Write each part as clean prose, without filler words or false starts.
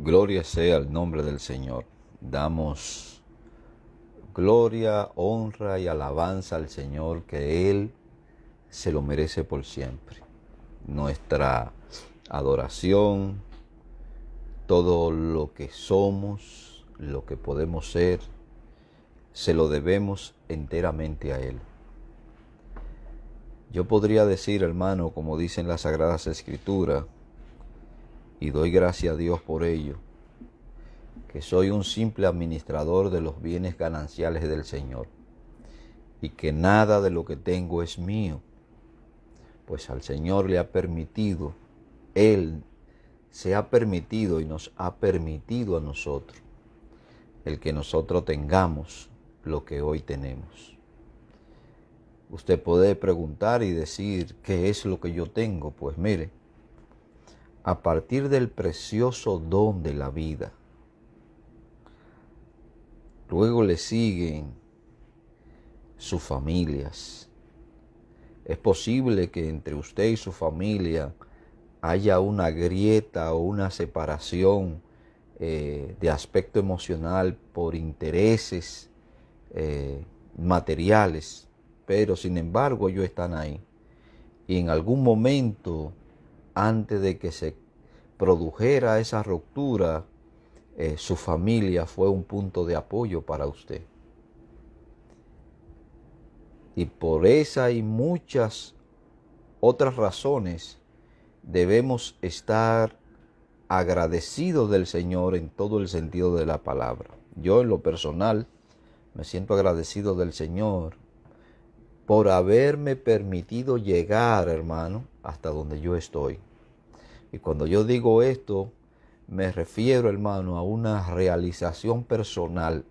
Gloria sea el nombre del Señor. Damos gloria, honra y alabanza al Señor, que Él se lo merece por siempre. Nuestra adoración, todo lo que somos, lo que podemos ser, se lo debemos enteramente a Él. Yo podría decir, hermano, como dicen las Sagradas Escrituras, y doy gracias a Dios por ello, que soy un simple administrador de los bienes gananciales del Señor y que nada de lo que tengo es mío, pues al Señor le ha permitido, Él se ha permitido y nos ha permitido a nosotros el que nosotros tengamos lo que hoy tenemos. Usted puede preguntar y decir, ¿qué es lo que yo tengo? Pues mire, a partir del precioso don de la vida, luego le siguen sus familias. Es posible que entre usted y su familia haya una grieta o una separación de aspecto emocional por intereses materiales, pero sin embargo ellos están ahí. Y en algún momento, antes de que se produjera esa ruptura, su familia fue un punto de apoyo para usted. Y por esa y muchas otras razones debemos estar agradecidos del Señor en todo el sentido de la palabra. Yo en lo personal me siento agradecido del Señor por haberme permitido llegar, hermano, hasta donde yo estoy. Y cuando yo digo esto, me refiero, hermano, a una realización personal,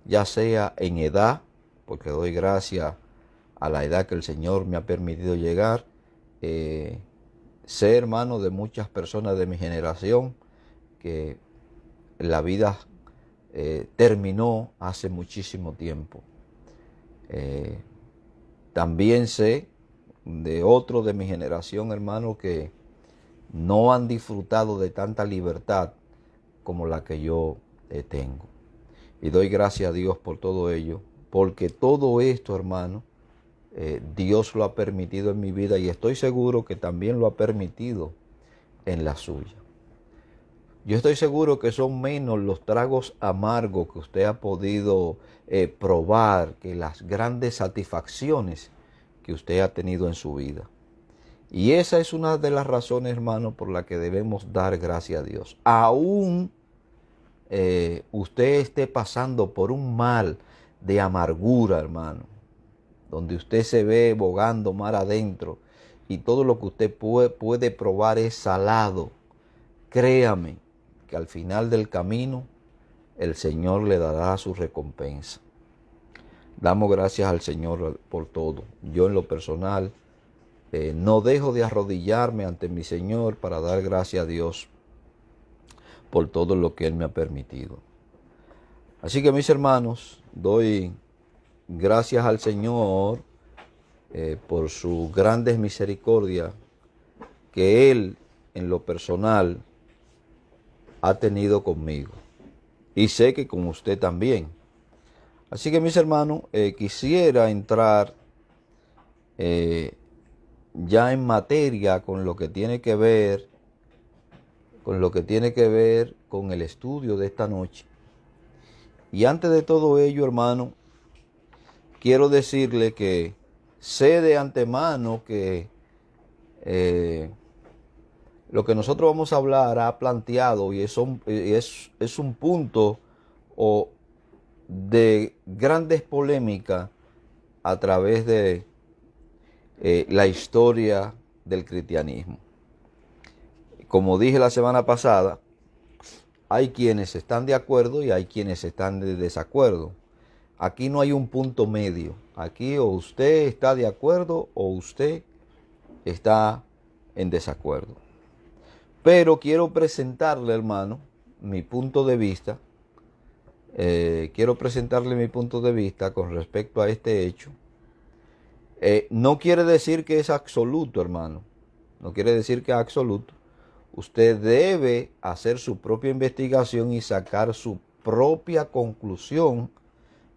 ya sea en edad, porque doy gracias a la edad que el Señor me ha permitido llegar, ser hermano de muchas personas de mi generación que la vida terminó hace muchísimo tiempo. También sé de otros de mi generación, hermano, que no han disfrutado de tanta libertad como la que yo tengo. Y doy gracias a Dios por todo ello, porque todo esto, hermano, Dios lo ha permitido en mi vida y estoy seguro que también lo ha permitido en la suya. Yo estoy seguro que son menos los tragos amargos que usted ha podido probar que las grandes satisfacciones que usted ha tenido en su vida. Y esa es una de las razones, hermano, por la que debemos dar gracias a Dios. Aún usted esté pasando por un mal de amargura, hermano, donde usted se ve bogando mar adentro y todo lo que usted puede probar es salado, créame que al final del camino el Señor le dará su recompensa. Damos gracias al Señor por todo. Yo en lo personal no dejo de arrodillarme ante mi Señor para dar gracias a Dios por todo lo que Él me ha permitido. Así que, mis hermanos, doy gracias al Señor por sus grandes misericordias que Él en lo personal ha tenido conmigo. Y sé que con usted también. Así que, mis hermanos, quisiera entrar ya en materia con lo que tiene que ver con el estudio de esta noche. Y antes de todo ello, hermano, quiero decirle que sé de antemano que lo que nosotros vamos a hablar ha planteado y es un punto de grandes polémicas a través de la historia del cristianismo. Como dije la semana pasada, hay quienes están de acuerdo y hay quienes están de desacuerdo. Aquí no hay un punto medio. Aquí o usted está de acuerdo o usted está en desacuerdo. Pero quiero presentarle, hermano, mi punto de vista. Quiero presentarle mi punto de vista con respecto a este hecho. No quiere decir que es absoluto, hermano. No quiere decir que es absoluto. Usted debe hacer su propia investigación y sacar su propia conclusión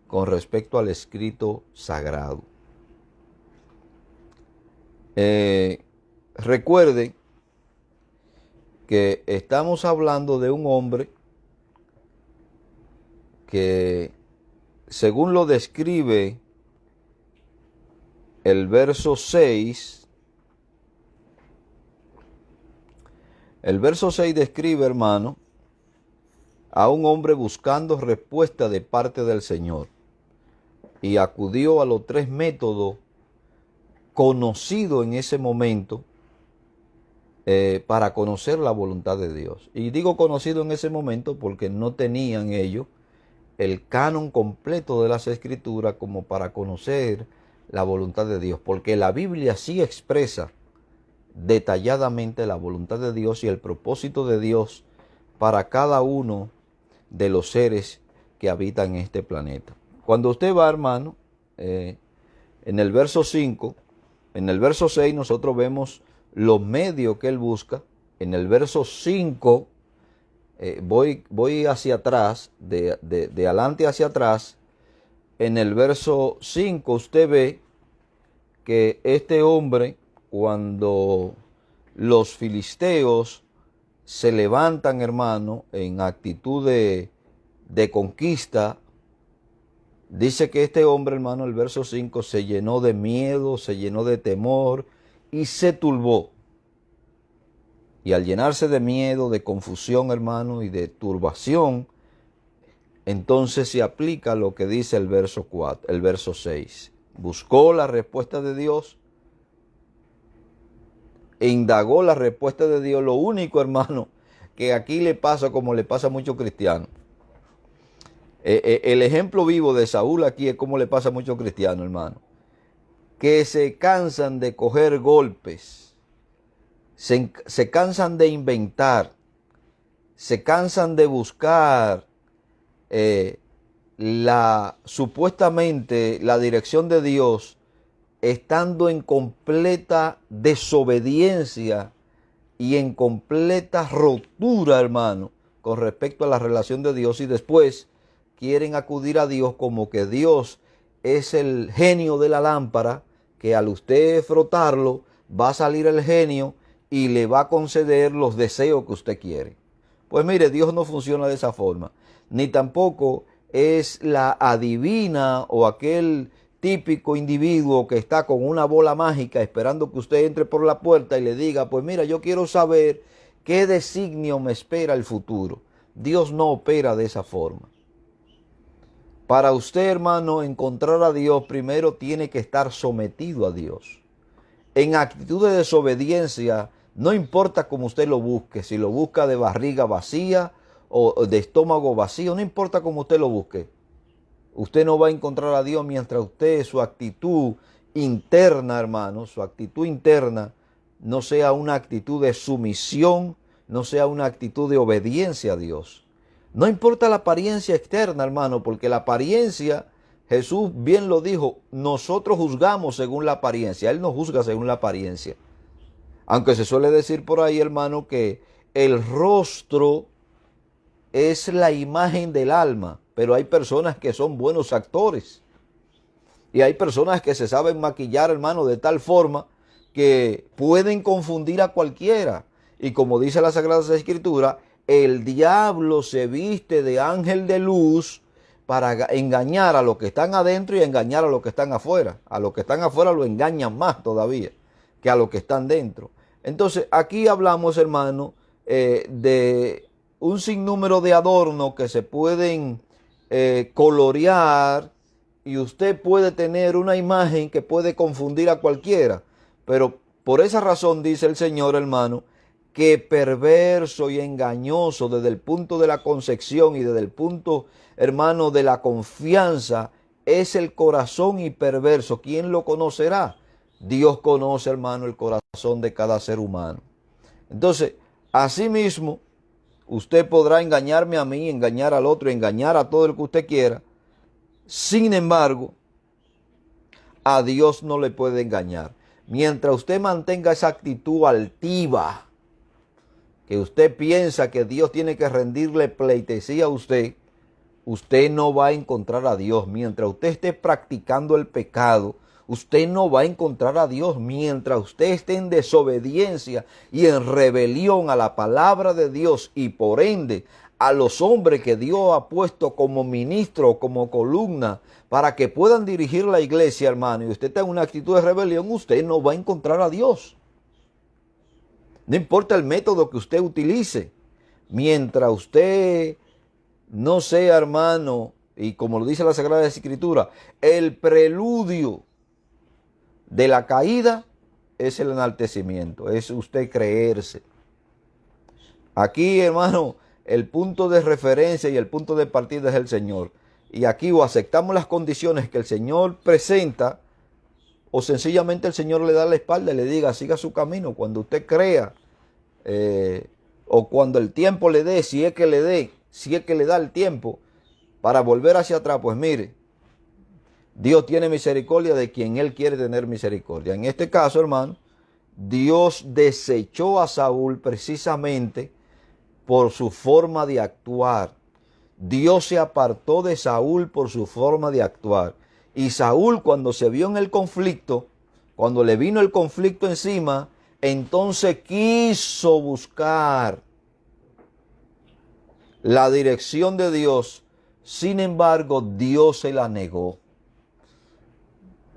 con respecto al escrito sagrado. Recuerde que estamos hablando de un hombre que, según lo describe el verso 6, describe, hermano, a un hombre buscando respuesta de parte del Señor, y acudió a los 3 métodos conocidos en ese momento para conocer la voluntad de Dios. Y digo conocido en ese momento porque no tenían ellos el canon completo de las Escrituras como para conocer la voluntad de Dios, porque la Biblia sí expresa detalladamente la voluntad de Dios y el propósito de Dios para cada uno de los seres que habitan en este planeta. Cuando usted va, hermano, en el verso 5, en el verso 6 nosotros vemos los medios que él busca. En el verso 5, voy hacia atrás, de adelante hacia atrás. En el verso 5 usted ve que este hombre, cuando los filisteos se levantan, hermano, en actitud de conquista, dice que este hombre, hermano, el verso 5, se llenó de miedo, se llenó de temor y se turbó. Y al llenarse de miedo, de confusión, hermano, y de turbación, entonces se aplica lo que dice el verso 4, el verso 6. Buscó la respuesta de Dios, e indagó la respuesta de Dios. Lo único, hermano, que aquí le pasa como le pasa a muchos cristianos. El ejemplo vivo de Saúl aquí es como le pasa a muchos cristianos, hermano, que se cansan de coger golpes, se cansan de inventar, se cansan de buscar supuestamente la dirección de Dios, estando en completa desobediencia y en completa rotura, hermano, con respecto a la relación de Dios, y después quieren acudir a Dios como que Dios es el genio de la lámpara, que al usted frotarlo va a salir el genio y le va a conceder los deseos que usted quiere. Pues mire, Dios no funciona de esa forma, ni tampoco es la adivina o aquel típico individuo que está con una bola mágica esperando que usted entre por la puerta y le diga, pues mira, yo quiero saber qué designio me espera el futuro. Dios no opera de esa forma. Para usted, hermano, encontrar a Dios, primero tiene que estar sometido a Dios. En actitud de desobediencia, no importa cómo usted lo busque, si lo busca de barriga vacía o de estómago vacío, no importa cómo usted lo busque. Usted no va a encontrar a Dios mientras usted, su actitud interna, hermano, su actitud interna no sea una actitud de sumisión, no sea una actitud de obediencia a Dios. No importa la apariencia externa, hermano, porque la apariencia, Jesús bien lo dijo, nosotros juzgamos según la apariencia, Él no juzga según la apariencia. Aunque se suele decir por ahí, hermano, que el rostro es la imagen del alma, pero hay personas que son buenos actores. Y hay personas que se saben maquillar, hermano, de tal forma que pueden confundir a cualquiera. Y como dice la Sagrada Escritura, el diablo se viste de ángel de luz para engañar a los que están adentro y engañar a los que están afuera. A los que están afuera lo engañan más todavía que a los que están dentro. Entonces, aquí hablamos, hermano, de un sinnúmero de adornos que se pueden colorear, y usted puede tener una imagen que puede confundir a cualquiera. Pero por esa razón dice el Señor, hermano, que perverso y engañoso desde el punto de la concepción y desde el punto, hermano, de la confianza es el corazón, y perverso, ¿quién lo conocerá? Dios conoce, hermano, el corazón de cada ser humano. Entonces, asimismo, usted podrá engañarme a mí, engañar al otro, engañar a todo el que usted quiera. Sin embargo, a Dios no le puede engañar. Mientras usted mantenga esa actitud altiva, que usted piensa que Dios tiene que rendirle pleitesía a usted, usted no va a encontrar a Dios. Mientras usted esté practicando el pecado, usted no va a encontrar a Dios. Mientras usted esté en desobediencia y en rebelión a la palabra de Dios y por ende a los hombres que Dios ha puesto como ministro, como columna, para que puedan dirigir la iglesia, hermano, y usted está en una actitud de rebelión, usted no va a encontrar a Dios. No importa el método que usted utilice, mientras usted no sea, hermano, y como lo dice la Sagrada Escritura, el preludio de la caída es el enaltecimiento, es usted creerse. Aquí, hermano, el punto de referencia y el punto de partida es el Señor. Y aquí o aceptamos las condiciones que el Señor presenta, o sencillamente el Señor le da la espalda y le diga, siga su camino. Cuando usted crea, o cuando el tiempo le dé, si es que le da el tiempo para volver hacia atrás, pues mire, Dios tiene misericordia de quien Él quiere tener misericordia. En este caso, hermano, Dios desechó a Saúl precisamente por su forma de actuar. Dios se apartó de Saúl por su forma de actuar. Y Saúl, cuando se vio en el conflicto, cuando le vino el conflicto encima, entonces quiso buscar la dirección de Dios. Sin embargo, Dios se la negó.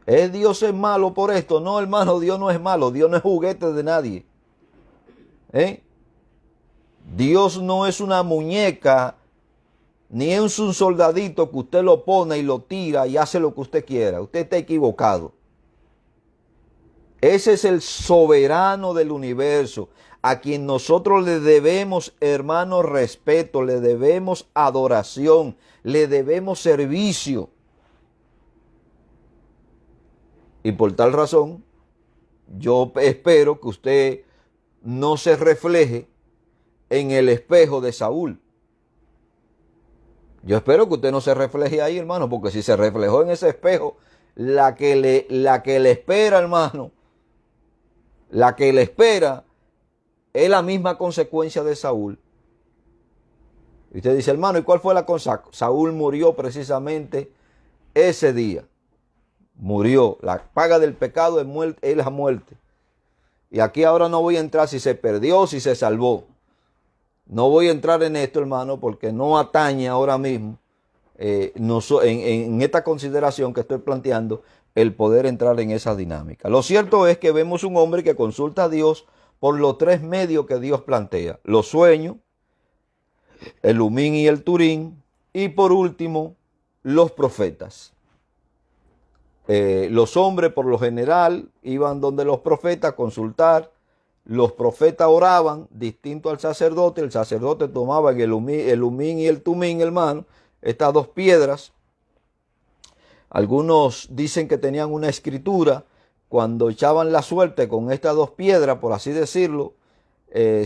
Dios es malo por esto? No, hermano, Dios no es malo. Dios no es juguete de nadie. Dios no es una muñeca, ni es un soldadito que usted lo pone y lo tira y hace lo que usted quiera. Usted está equivocado. Ese es el soberano del universo, a quien nosotros le debemos, hermano, respeto, le debemos adoración, le debemos servicio. Y por tal razón, yo espero que usted no se refleje en el espejo de Saúl. Yo espero que usted no se refleje ahí, hermano, porque si se reflejó en ese espejo, la que le espera, hermano, la que le espera es la misma consecuencia de Saúl. Y usted dice, hermano, ¿y cuál fue la consecuencia? Saúl murió precisamente ese día. Murió. La paga del pecado es la muerte. Y aquí ahora no voy a entrar si se perdió, si se salvó. No voy a entrar en esto, hermano, porque no atañe ahora mismo en esta consideración que estoy planteando el poder entrar en esa dinámica. Lo cierto es que vemos un hombre que consulta a Dios por los tres medios que Dios plantea: los sueños, el Umín y el Turín, y por último, los profetas. Los hombres por lo general iban donde los profetas a consultar. Los profetas oraban distinto al sacerdote. El sacerdote tomaba el Umín y el Tumín, hermano, estas dos piedras. Algunos dicen que tenían una escritura. Cuando echaban la suerte con estas dos piedras, por así decirlo,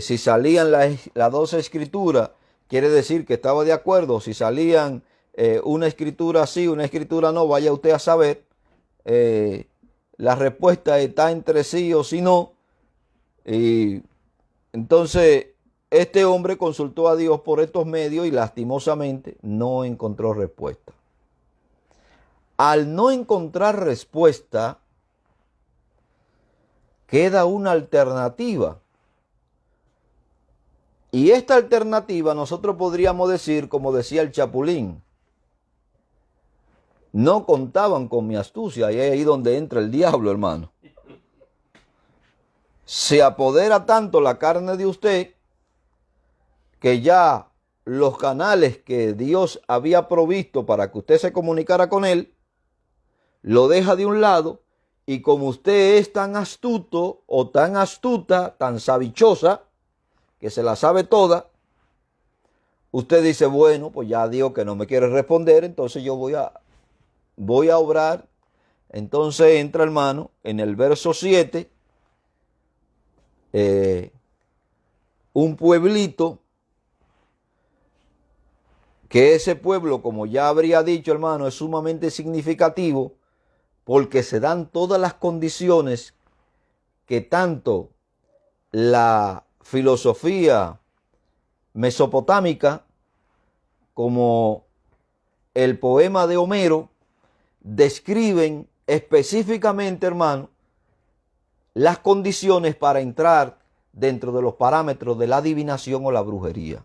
si salían las dos escrituras, quiere decir que estaba de acuerdo. Si salían una escritura sí, una escritura no, vaya usted a saber. La respuesta está entre sí o si no. Y entonces este hombre consultó a Dios por estos medios y lastimosamente no encontró respuesta. Al no encontrar respuesta, queda una alternativa. Y esta alternativa nosotros podríamos decir, como decía el Chapulín, no contaban con mi astucia. Y es ahí donde entra el diablo, hermano. Se apodera tanto la carne de usted que ya los canales que Dios había provisto para que usted se comunicara con Él, lo deja de un lado, y como usted es tan astuto o tan astuta, tan sabichosa, que se la sabe toda, usted dice, bueno, pues ya Dios que no me quiere responder, entonces yo voy a obrar. Entonces entra, hermano, en el verso 7, un pueblito, que ese pueblo, como ya habría dicho, hermano, es sumamente significativo, porque se dan todas las condiciones que tanto la filosofía mesopotámica, como el poema de Homero, describen específicamente, hermano, las condiciones para entrar dentro de los parámetros de la adivinación o la brujería.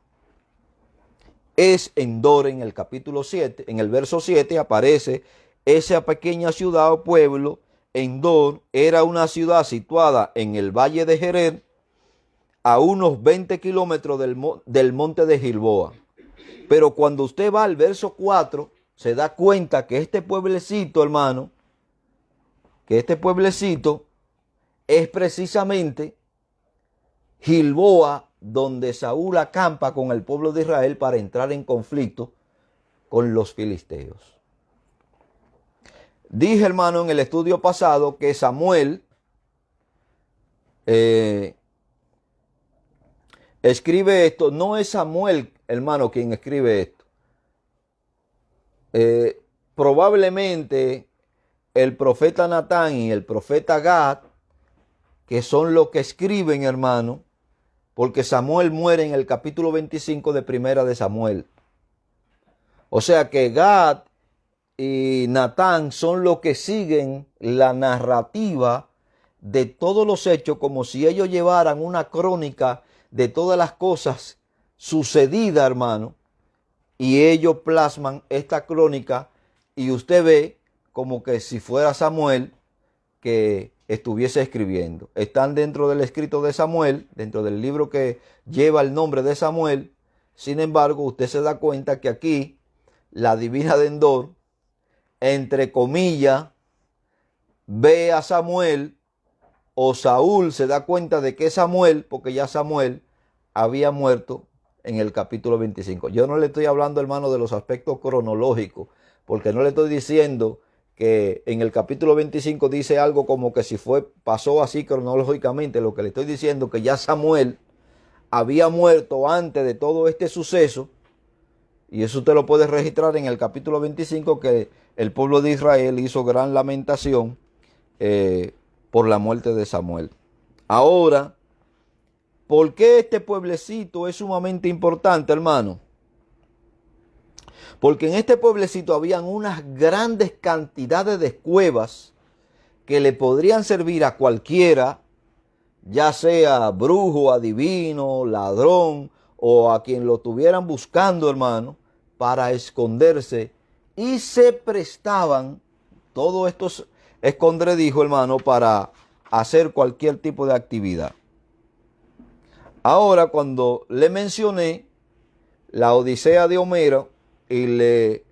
Es Endor en el capítulo 7, en el verso 7 aparece esa pequeña ciudad o pueblo. Endor era una ciudad situada en el valle de Jered, a unos 20 kilómetros del monte de Gilboa. Pero cuando usted va al verso 4, se da cuenta que este pueblecito, hermano, que este pueblecito es precisamente Gilboa, donde Saúl acampa con el pueblo de Israel para entrar en conflicto con los filisteos. Dije, hermano, en el estudio pasado que Samuel escribe esto. No es Samuel, hermano, quien escribe esto. Probablemente el profeta Natán y el profeta Gad, que son los que escriben, hermano, porque Samuel muere en el capítulo 25 de Primera de Samuel. O sea que Gad y Natán son los que siguen la narrativa de todos los hechos, como si ellos llevaran una crónica de todas las cosas sucedidas, hermano, y ellos plasman esta crónica y usted ve como que si fuera Samuel que estuviese escribiendo. Están dentro del escrito de Samuel, dentro del libro que lleva el nombre de Samuel. Sin embargo, usted se da cuenta que aquí la divina de Endor, entre comillas, ve a Samuel, o Saúl se da cuenta de que es Samuel, porque ya Samuel había muerto en el capítulo 25. Yo no le estoy hablando, hermano, de los aspectos cronológicos, porque no le estoy diciendo que en el capítulo 25 dice algo como que si pasó así cronológicamente. Lo que le estoy diciendo es que ya Samuel había muerto antes de todo este suceso, y eso usted lo puede registrar en el capítulo 25, que el pueblo de Israel hizo gran lamentación por la muerte de Samuel. Ahora, ¿por qué este pueblecito es sumamente importante, hermano? Porque en este pueblecito habían unas grandes cantidades de cuevas que le podrían servir a cualquiera, ya sea brujo, adivino, ladrón, o a quien lo estuvieran buscando, hermano, para esconderse. Y se prestaban todos estos escondrijos, hermano, para hacer cualquier tipo de actividad. Ahora, cuando le mencioné la Odisea de Homero y le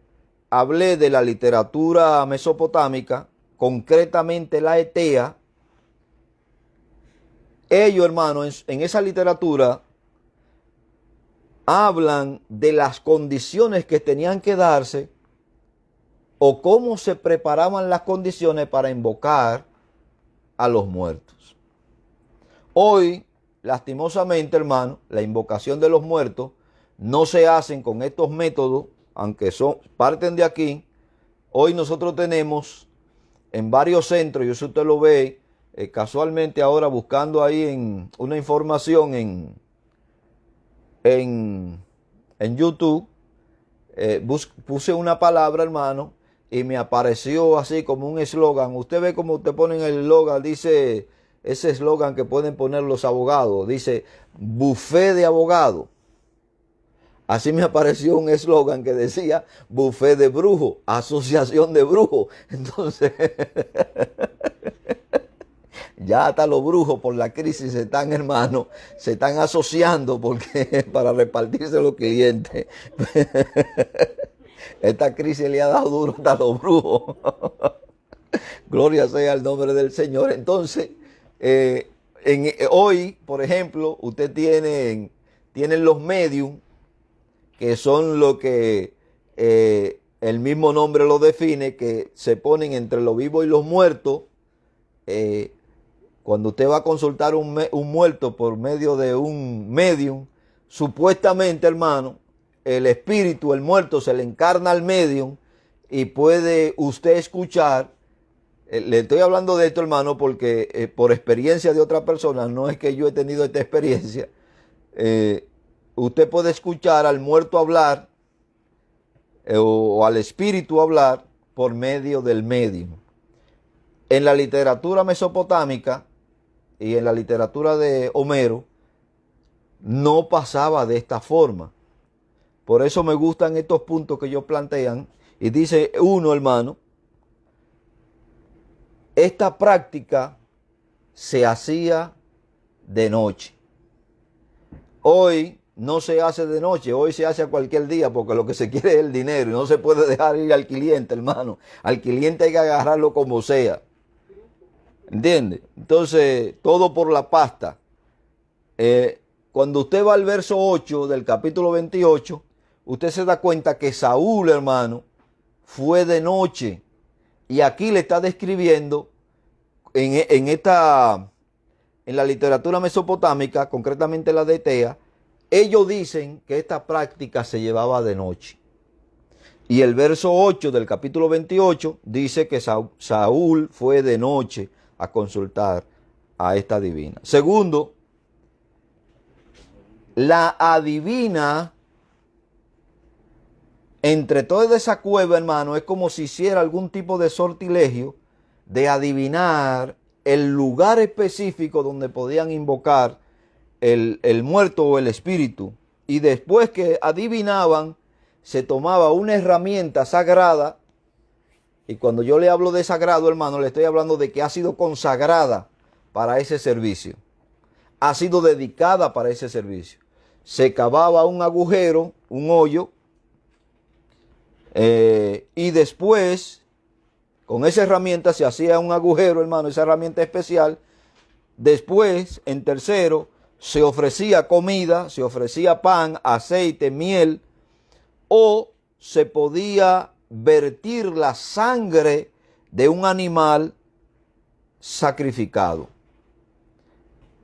hablé de la literatura mesopotámica, concretamente la Etea, ellos, hermanos, en esa literatura hablan de las condiciones que tenían que darse o cómo se preparaban las condiciones para invocar a los muertos. Hoy, lastimosamente, hermano, la invocación de los muertos no se hacen con estos métodos, aunque parten de aquí. Hoy nosotros tenemos en varios centros, y eso usted lo ve casualmente ahora buscando ahí en una información en YouTube, puse una palabra, hermano, y me apareció así como un eslogan. Usted ve como te ponen el eslogan, dice ese eslogan que pueden poner los abogados, dice buffet de abogado. Así me apareció un eslogan que decía buffet de brujo, asociación de brujos. Entonces, ya hasta los brujos por la crisis se están asociando porque para repartirse los clientes. Esta crisis le ha dado duro hasta a los brujos. Gloria sea el nombre del Señor. Entonces, hoy, por ejemplo, usted tienen los medium, que son lo que el mismo nombre lo define, que se ponen entre los vivos y los muertos. Cuando usted va a consultar un muerto por medio de un medium, supuestamente, hermano, el espíritu, el muerto, se le encarna al medium y puede usted escuchar. Le estoy hablando de esto, hermano, porque por experiencia de otras personas, no es que yo he tenido esta experiencia, usted puede escuchar al muerto hablar o al espíritu hablar por medio del médium. En la literatura mesopotámica y en la literatura de Homero no pasaba de esta forma. Por eso me gustan estos puntos que ellos plantean. Y dice uno, hermano, esta práctica se hacía de noche. Hoy no se hace de noche, hoy se hace a cualquier día porque lo que se quiere es el dinero y no se puede dejar ir al cliente, hermano. Al cliente hay que agarrarlo como sea. ¿Entiende? Entonces, todo por la pasta. Cuando usted va al verso 8 del capítulo 28, usted se da cuenta que Saúl, hermano, fue de noche. Y aquí le está describiendo en la literatura mesopotámica, concretamente la de Tea, ellos dicen que esta práctica se llevaba de noche. Y el verso 8 del capítulo 28 dice que Saúl fue de noche a consultar a esta adivina. Segundo, la adivina entre toda esa cueva, hermano, es como si hiciera algún tipo de sortilegio de adivinar el lugar específico donde podían invocar el muerto o el espíritu. Y después que adivinaban, se tomaba una herramienta sagrada. Y cuando yo le hablo de sagrado, hermano, le estoy hablando de que ha sido consagrada para ese servicio. Ha sido dedicada para ese servicio. Se cavaba un agujero, un hoyo, y después, con esa herramienta se hacía un agujero, hermano, esa herramienta especial. Después, en tercero, se ofrecía comida, se ofrecía pan, aceite, miel, o se podía vertir la sangre de un animal sacrificado.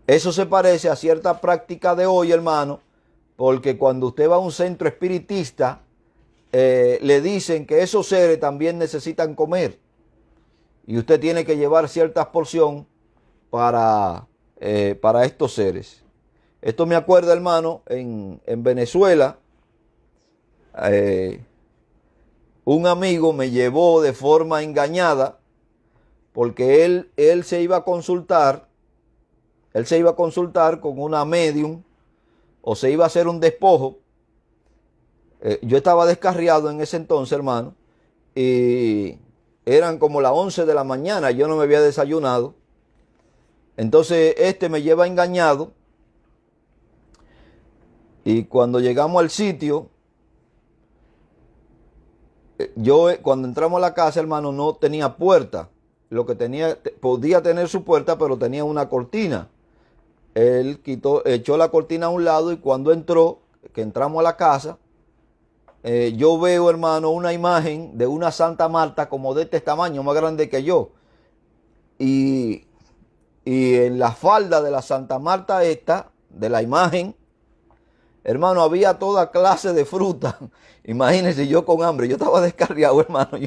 Eso se parece a cierta práctica de hoy, hermano, porque cuando usted va a un centro espiritista, le dicen que esos seres también necesitan comer. Y usted tiene que llevar cierta porción para estos seres. Esto me acuerda, hermano, en Venezuela, un amigo me llevó de forma engañada porque él se iba a consultar, con una medium o se iba a hacer un despojo. Yo estaba descarriado en ese entonces, hermano, y eran como las 11 de la mañana, yo no me había desayunado. Entonces me lleva engañado y cuando llegamos al sitio, cuando entramos a la casa, hermano, no tenía puerta. Lo que tenía, podía tener su puerta, pero tenía una cortina. Él echó la cortina a un lado y cuando entramos a la casa, yo veo, hermano, una imagen de una Santa Marta como de este tamaño, más grande que yo. Y en la falda de la Santa Marta de la imagen, hermano, había toda clase de fruta. Imagínense, yo con hambre, yo estaba descarriado, hermano.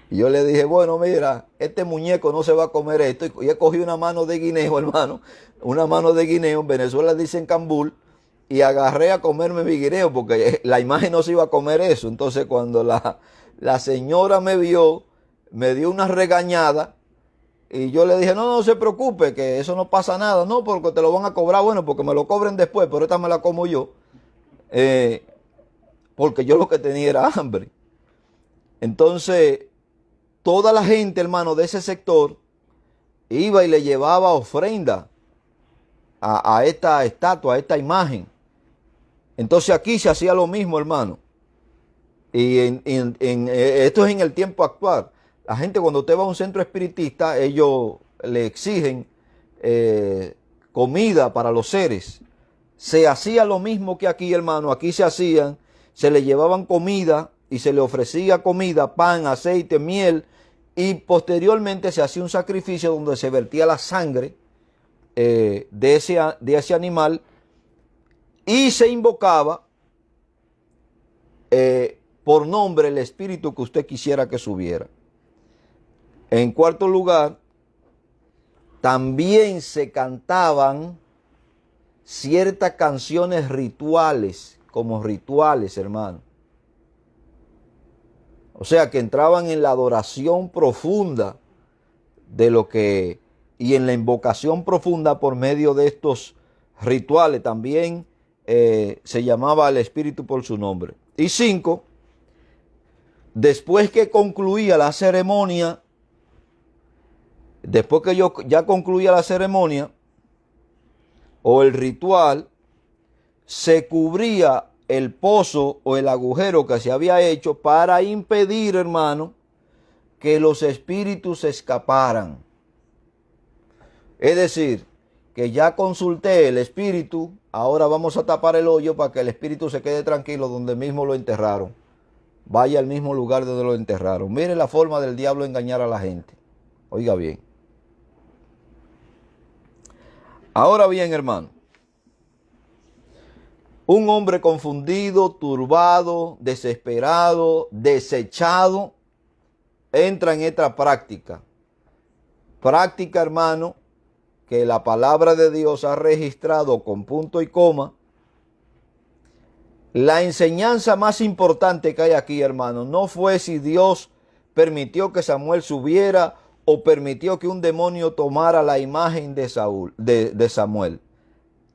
Yo le dije, bueno, mira, este muñeco no se va a comer esto. Y he cogido una mano de guineo, hermano. Una mano de guineo, en Venezuela dicen cambul. Y agarré a comerme mi guineo porque la imagen no se iba a comer eso. Entonces cuando la señora me vio, me dio una regañada. Y yo le dije, no se preocupe, que eso no pasa nada. No, porque te lo van a cobrar. Bueno, porque me lo cobren después, pero esta me la como yo. Porque yo lo que tenía era hambre. Entonces, toda la gente, hermano, de ese sector iba y le llevaba ofrenda a esta estatua, a esta imagen. Entonces aquí se hacía lo mismo, hermano. Y esto es en el tiempo actual. La gente, cuando usted va a un centro espiritista, ellos le exigen comida para los seres. Se hacía lo mismo que aquí, hermano. Aquí se le llevaban comida y se le ofrecía comida, pan, aceite, miel. Y posteriormente se hacía un sacrificio donde se vertía la sangre de ese animal y se invocaba por nombre el espíritu que usted quisiera que subiera. En cuarto lugar, también se cantaban ciertas canciones rituales, como rituales, hermano. O sea, que entraban en la adoración profunda de lo que, y en la invocación profunda por medio de estos rituales. También se llamaba al Espíritu por su nombre. Y 5, después que concluía la ceremonia, después que yo ya concluía la ceremonia o el ritual, se cubría el pozo o el agujero que se había hecho para impedir, hermano, que los espíritus escaparan. Es decir, que ya consulté el espíritu, ahora vamos a tapar el hoyo para que el espíritu se quede tranquilo donde mismo lo enterraron. Vaya al mismo lugar donde lo enterraron. Mire la forma del diablo engañar a la gente. Oiga bien. Ahora bien, hermano. Un hombre confundido, turbado, desesperado, desechado, entra en esta práctica. Práctica, hermano, que la palabra de Dios ha registrado con punto y coma. La enseñanza más importante que hay aquí, hermano, no fue si Dios permitió que Samuel subiera o permitió que un demonio tomara la imagen de Samuel.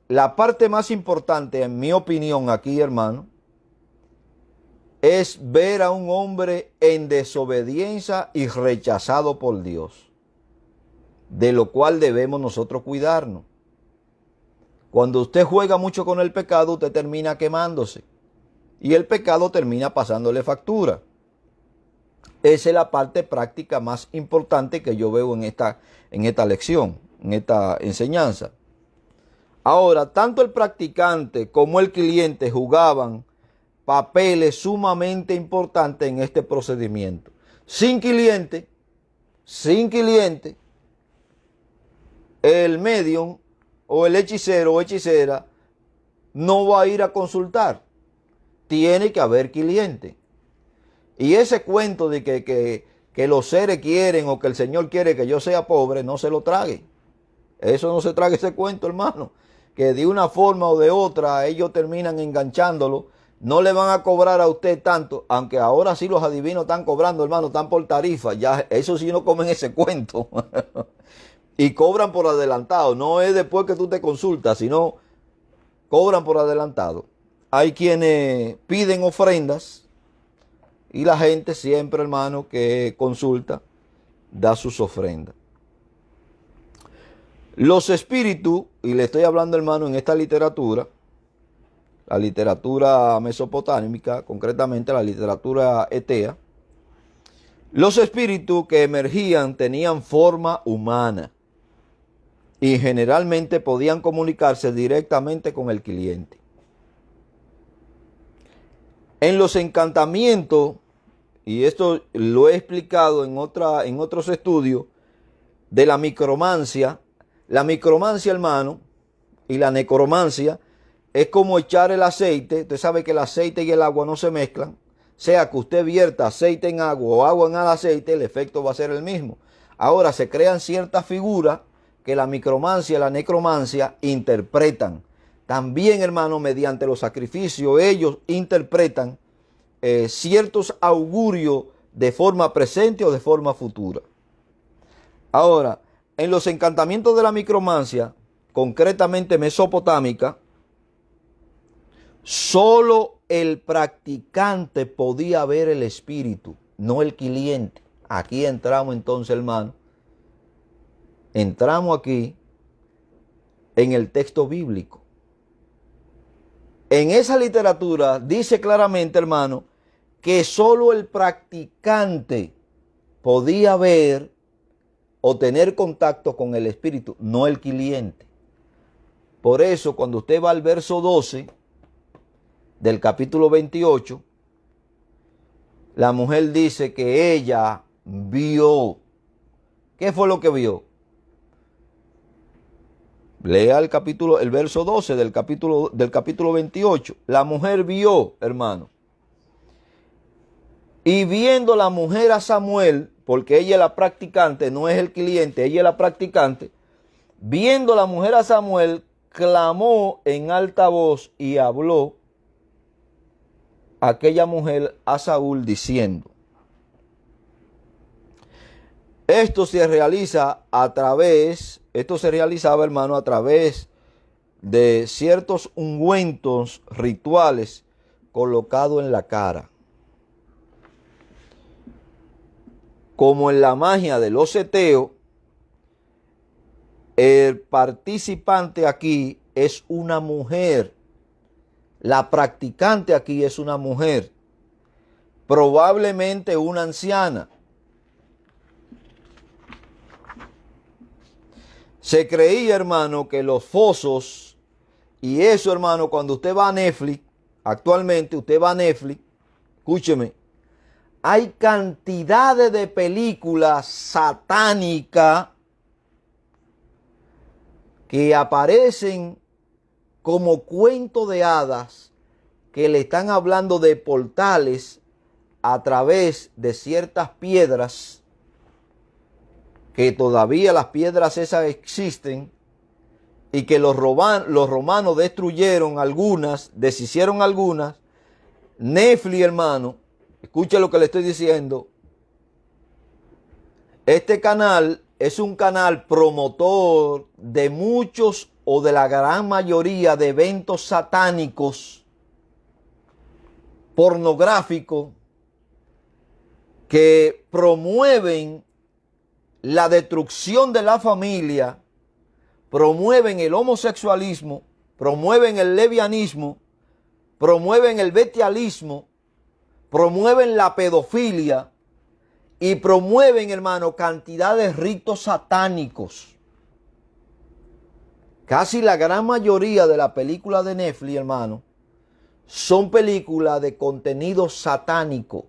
La parte más importante, en mi opinión, aquí, hermano, es ver a un hombre en desobediencia y rechazado por Dios, de lo cual debemos nosotros cuidarnos. Cuando usted juega mucho con el pecado, usted termina quemándose y el pecado termina pasándole factura. Esa es la parte práctica más importante que yo veo en esta lección, en esta enseñanza. Ahora, tanto el practicante como el cliente jugaban papeles sumamente importantes en este procedimiento. Sin cliente, el medium o el hechicero o hechicera no va a ir a consultar. Tiene que haber cliente. Y ese cuento de que los seres quieren o que el Señor quiere que yo sea pobre, no se lo trague. Eso no se trague ese cuento, hermano. Que de una forma o de otra ellos terminan enganchándolo. No le van a cobrar a usted tanto, aunque ahora sí los adivinos están cobrando, hermano, están por tarifa. Ya, eso sí no comen ese cuento. Y cobran por adelantado. No es después que tú te consultas, sino cobran por adelantado. Hay quienes piden ofrendas y la gente siempre, hermano, que consulta, da sus ofrendas. Los espíritus, y le estoy hablando, hermano, en esta literatura, la literatura mesopotámica, concretamente la literatura etea, los espíritus que emergían tenían forma humana y generalmente podían comunicarse directamente con el cliente. En los encantamientos, y esto lo he explicado en otros estudios, de la micromancia, hermano, y la necromancia es como echar el aceite. Usted sabe que el aceite y el agua no se mezclan. Sea que usted vierta aceite en agua o agua en el aceite, el efecto va a ser el mismo. Ahora se crean ciertas figuras que la micromancia y la necromancia interpretan. También, hermano, mediante los sacrificios, ellos interpretan ciertos augurios de forma presente o de forma futura. Ahora, en los encantamientos de la micromancia, concretamente mesopotámica, solo el practicante podía ver el espíritu, no el cliente. Aquí entramos entonces, hermano. Entramos aquí en el texto bíblico. En esa literatura dice claramente, hermano, que solo el practicante podía ver o tener contacto con el espíritu, no el cliente. Por eso, cuando usted va al verso 12 del capítulo 28, la mujer dice que ella vio. ¿Qué fue lo que vio? Lea el verso 12 del capítulo 28. La mujer vio, hermano. Y viendo la mujer a Samuel, porque ella es la practicante, no es el cliente, ella es la practicante. Viendo la mujer a Samuel clamó en alta voz y habló aquella mujer a Saúl diciendo. Esto se realizaba, hermano, a través de ciertos ungüentos rituales colocados en la cara. Como en la magia de los seteos, el participante aquí es una mujer. La practicante aquí es una mujer, probablemente una anciana. Se creía, hermano, que los fosos, y eso, hermano, cuando usted va a Netflix, actualmente usted va a Netflix, escúcheme, hay cantidades de películas satánicas que aparecen como cuento de hadas que le están hablando de portales a través de ciertas piedras, que todavía las piedras esas existen y que los romanos destruyeron algunas, deshicieron algunas. Netflix, hermano, escuche lo que le estoy diciendo. Este canal es un canal promotor de muchos o de la gran mayoría de eventos satánicos, pornográficos, que promueven la destrucción de la familia, promueven el homosexualismo, promueven el lesbianismo, promueven el bestialismo, promueven la pedofilia y promueven, hermano, cantidad de ritos satánicos. Casi la gran mayoría de las películas de Netflix, hermano, son películas de contenido satánico.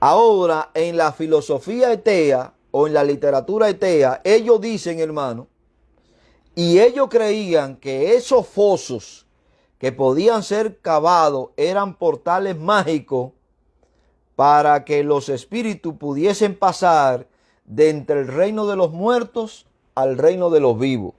Ahora, en la filosofía atea o en la literatura atea, ellos dicen, hermano, y ellos creían que esos fosos que podían ser cavados eran portales mágicos para que los espíritus pudiesen pasar de entre el reino de los muertos al reino de los vivos.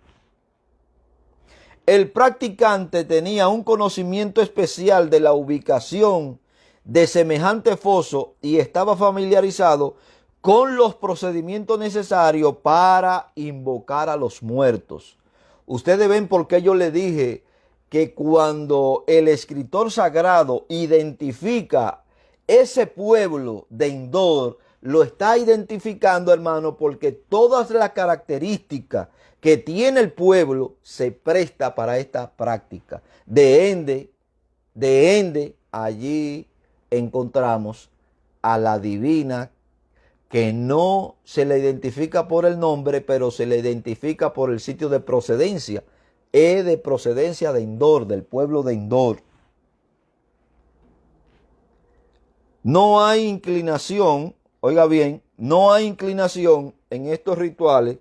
El practicante tenía un conocimiento especial de la ubicación de semejante foso y estaba familiarizado con los procedimientos necesarios para invocar a los muertos. Ustedes ven por qué yo le dije que cuando el escritor sagrado identifica ese pueblo de Endor, lo está identificando, hermano, porque todas las características que tiene el pueblo se presta para esta práctica. De ende, allí encontramos a la divina, que no se le identifica por el nombre, pero se le identifica por el sitio de procedencia. Es de procedencia de Endor, del pueblo de Endor. No hay inclinación, oiga bien, no hay inclinación en estos rituales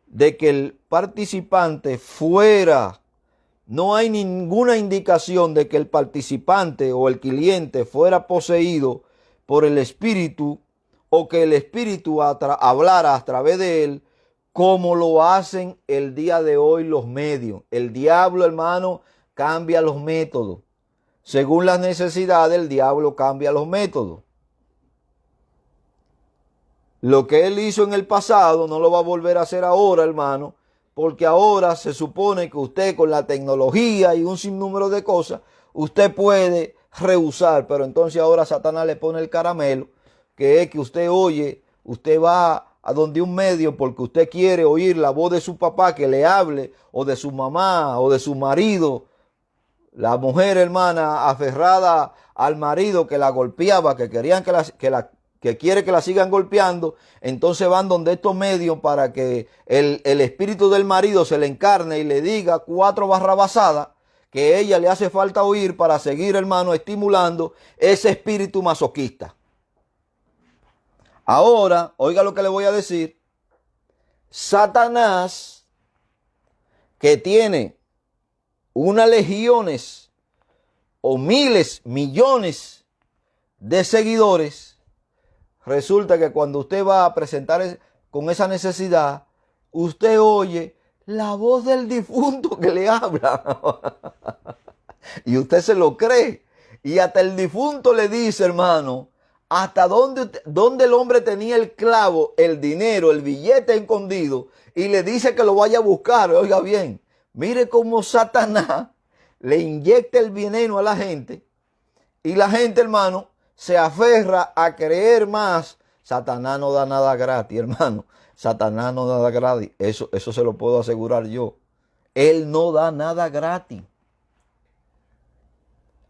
de que el participante fuera, no hay ninguna indicación de que el participante o el cliente fuera poseído por el espíritu o que el espíritu hablara a través de él, como lo hacen el día de hoy los medios. El diablo, hermano, cambia los métodos. Según las necesidades, el diablo cambia los métodos. Lo que él hizo en el pasado no lo va a volver a hacer ahora, hermano, porque ahora se supone que usted con la tecnología y un sinnúmero de cosas, usted puede rehusar, pero entonces ahora Satanás le pone el caramelo, que es que usted oye, usted va a donde un medio porque usted quiere oír la voz de su papá que le hable, o de su mamá, o de su marido. La mujer, hermana, aferrada al marido que la golpeaba, que querían que quiere que la sigan golpeando, entonces van donde estos medios para que el espíritu del marido se le encarne y le diga 4 barrabasadas que ella le hace falta oír para seguir, hermano, estimulando ese espíritu masoquista. Ahora, oiga lo que le voy a decir. Satanás, que tiene unas legiones o miles, millones de seguidores, resulta que cuando usted va a presentar con esa necesidad, usted oye La voz del difunto que le habla. Y usted se lo cree. Y hasta el difunto le dice, hermano, hasta dónde el hombre tenía el clavo, el dinero, el billete escondido, y le dice que lo vaya a buscar. Oiga bien, mire cómo Satanás le inyecta el veneno a la gente, y la gente, hermano, se aferra a creer más. Satanás no da nada gratis, hermano. Satanás no da nada gratis. Eso se lo puedo asegurar yo. Él no da nada gratis.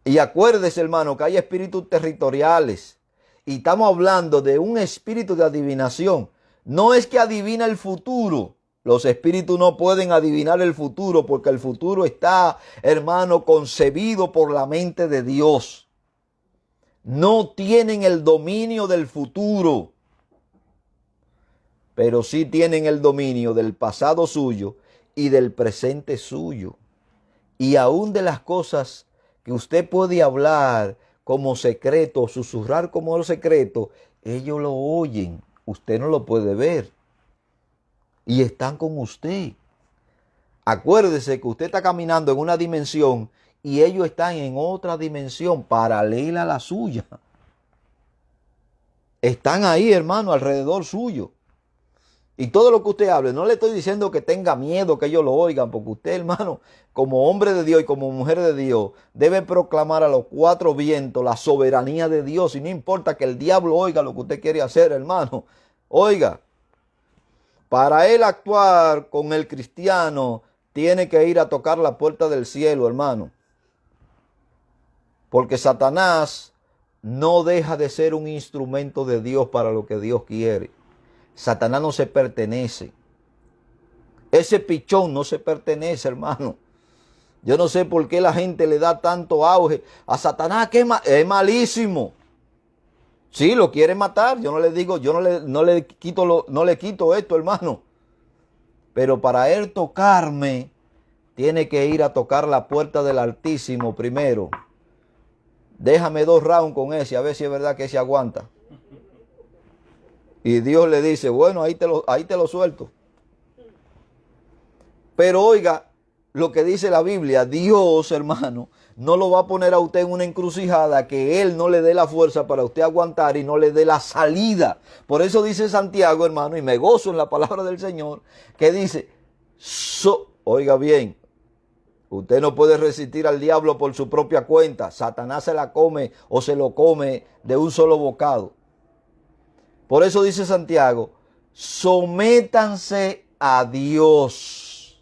Y acuérdese, hermano, que hay espíritus territoriales. Y estamos hablando de un espíritu de adivinación. No es que adivina el futuro. Los espíritus no pueden adivinar el futuro porque el futuro está, hermano, concebido por la mente de Dios. No tienen el dominio del futuro, pero sí tienen el dominio del pasado suyo y del presente suyo. Y aún de las cosas que usted puede hablar como secreto, susurrar como secreto, ellos lo oyen, usted no lo puede ver. Y están con usted. Acuérdese que usted está caminando en una dimensión y ellos están en otra dimensión paralela a la suya. Están ahí, hermano, alrededor suyo. Y todo lo que usted hable, no le estoy diciendo que tenga miedo que ellos lo oigan, porque usted, hermano, como hombre de Dios y como mujer de Dios, debe proclamar a los cuatro vientos la soberanía de Dios. Y no importa que el diablo oiga lo que usted quiere hacer, hermano. Oiga, para él actuar con el cristiano, tiene que ir a tocar la puerta del cielo, hermano. Porque Satanás no deja de ser un instrumento de Dios para lo que Dios quiere. Satanás no se pertenece. Ese pichón no se pertenece, hermano. Yo no sé por qué la gente le da tanto auge a Satanás, que es malísimo. Sí, lo quiere matar. Yo no le digo, yo no le quito esto, hermano. Pero para él tocarme, tiene que ir a tocar la puerta del Altísimo primero. Déjame 2 rounds con ese, a ver si es verdad que ese aguanta. Y Dios le dice, bueno, ahí te lo suelto. Pero oiga, lo que dice la Biblia, Dios, hermano, no lo va a poner a usted en una encrucijada que Él no le dé la fuerza para usted aguantar y no le dé la salida. Por eso dice Santiago, hermano, y me gozo en la palabra del Señor, que dice, oiga bien, usted no puede resistir al diablo por su propia cuenta. Satanás se la come o se lo come de un solo bocado. Por eso dice Santiago, sométanse a Dios.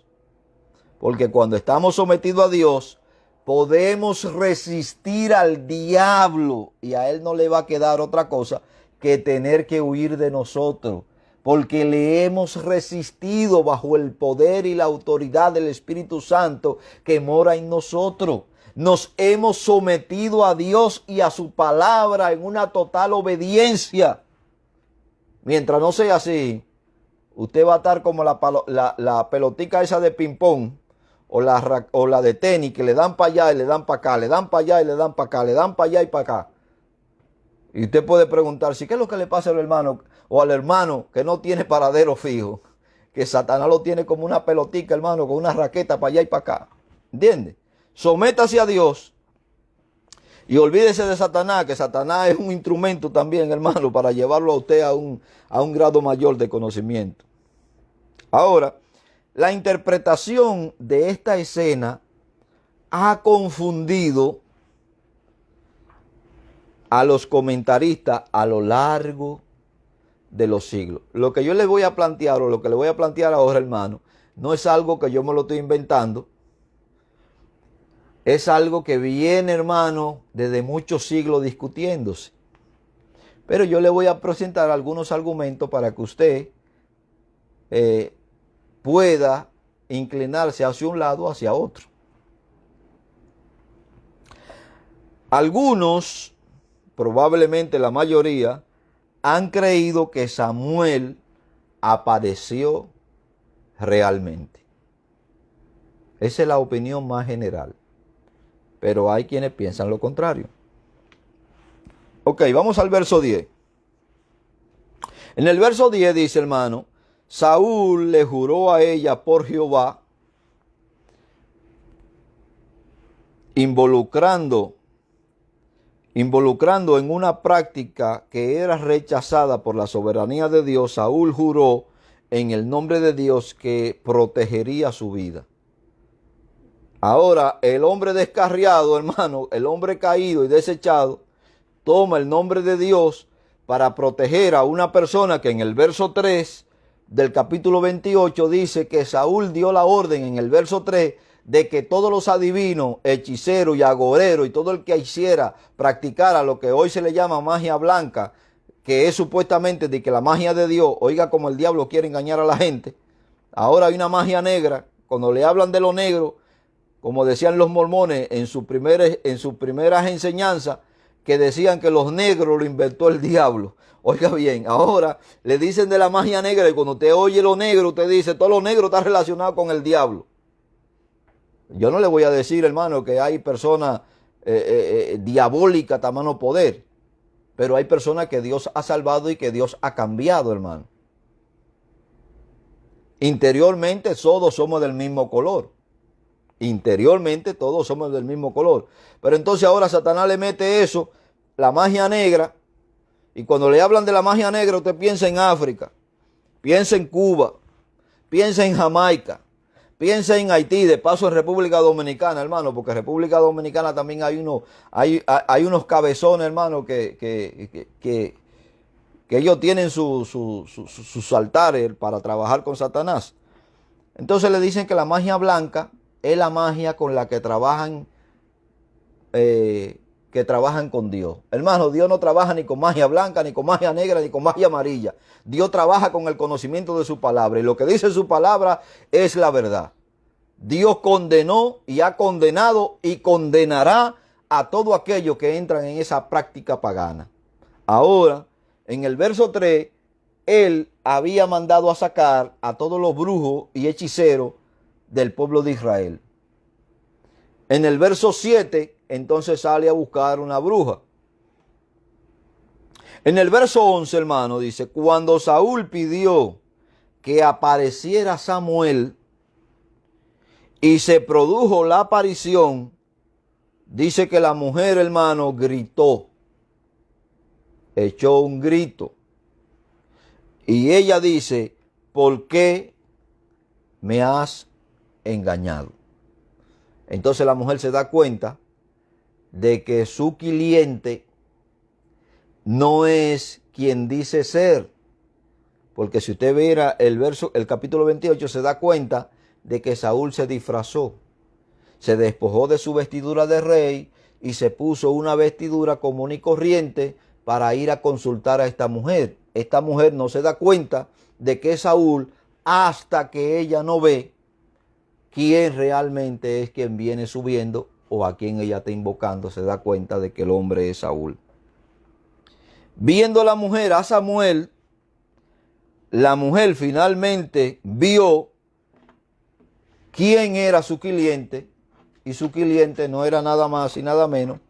Porque cuando estamos sometidos a Dios, podemos resistir al diablo. Y a él no le va a quedar otra cosa que tener que huir de nosotros. Porque le hemos resistido bajo el poder y la autoridad del Espíritu Santo que mora en nosotros. Nos hemos sometido a Dios y a su palabra en una total obediencia. Mientras no sea así, usted va a estar como la pelotica esa de ping-pong o la de tenis que le dan para allá y le dan para acá, le dan para allá y le dan para acá, le dan para allá y para acá. Y usted puede preguntar, ¿qué es lo que le pasa al hermano o al hermano que no tiene paradero fijo? Que Satanás lo tiene como una pelotica, hermano, con una raqueta para allá y para acá. ¿Entiende? Sométase a Dios. Y olvídese de Satanás, que Satanás es un instrumento también, hermano, para llevarlo a usted a un grado mayor de conocimiento. Ahora, la interpretación de esta escena ha confundido a los comentaristas a lo largo de los siglos. Lo que yo les voy a plantear, o lo que le voy a plantear ahora, hermano, no es algo que yo me lo estoy inventando. Es algo que viene, hermano, desde muchos siglos discutiéndose. Pero yo le voy a presentar algunos argumentos para que usted pueda inclinarse hacia un lado o hacia otro. Algunos, probablemente la mayoría, han creído que Samuel apareció realmente. Esa es la opinión más general. Pero hay quienes piensan lo contrario. Ok, vamos al verso 10. En el verso 10 dice, hermano, Saúl le juró a ella por Jehová, involucrando en una práctica que era rechazada por la soberanía de Dios. Saúl juró en el nombre de Dios que protegería su vida. Ahora, el hombre descarriado, hermano, el hombre caído y desechado, toma el nombre de Dios para proteger a una persona que en el verso 3 del capítulo 28 dice que Saúl dio la orden en el verso 3 de que todos los adivinos, hechiceros y agoreros y todo el que hiciera, practicara lo que hoy se le llama magia blanca, que es supuestamente de que la magia de Dios, oiga como el diablo quiere engañar a la gente. Ahora hay una magia negra, cuando le hablan de lo negro, como decían los mormones en sus primeras enseñanzas, que decían que los negros lo inventó el diablo. Oiga bien, ahora le dicen de la magia negra y cuando usted oye lo negro, usted dice, todo lo negro está relacionado con el diablo. Yo no le voy a decir, hermano, que hay personas diabólicas tamaño poder, pero hay personas que Dios ha salvado y que Dios ha cambiado, hermano. Interiormente todos somos del mismo color. Interiormente todos somos del mismo color. Pero entonces ahora Satanás le mete eso, la magia negra, y cuando le hablan de la magia negra, usted piensa en África, piensa en Cuba, piensa en Jamaica, piensa en Haití, de paso en República Dominicana, hermano, porque en República Dominicana también hay unos cabezones, hermano, que ellos tienen sus altares para trabajar con Satanás. Entonces le dicen que la magia blanca es la magia con la que trabajan con Dios. Hermano, Dios no trabaja ni con magia blanca, ni con magia negra, ni con magia amarilla. Dios trabaja con el conocimiento de su palabra. Y lo que dice su palabra es la verdad. Dios condenó y ha condenado y condenará a todo aquello que entran en esa práctica pagana. Ahora, en el verso 3, él había mandado a sacar a todos los brujos y hechiceros del pueblo de Israel. En el verso 7, entonces sale a buscar una bruja. En el verso 11, hermano, dice, cuando Saúl pidió que apareciera Samuel y se produjo la aparición, dice que la mujer, hermano, gritó, echó un grito. Y ella dice, ¿por qué me has engañado? Entonces la mujer se da cuenta de que su cliente no es quien dice ser. Porque si usted viera el capítulo 28, se da cuenta de que Saúl se disfrazó. Se despojó de su vestidura de rey y se puso una vestidura común y corriente para ir a consultar a esta mujer. Esta mujer no se da cuenta de que es Saúl hasta que ella no ve quién realmente es quien viene subiendo o a quien ella está invocando. Se da cuenta de que el hombre es Saúl. Viendo la mujer a Samuel, la mujer finalmente vio quién era su cliente, y su cliente no era nada más y nada menos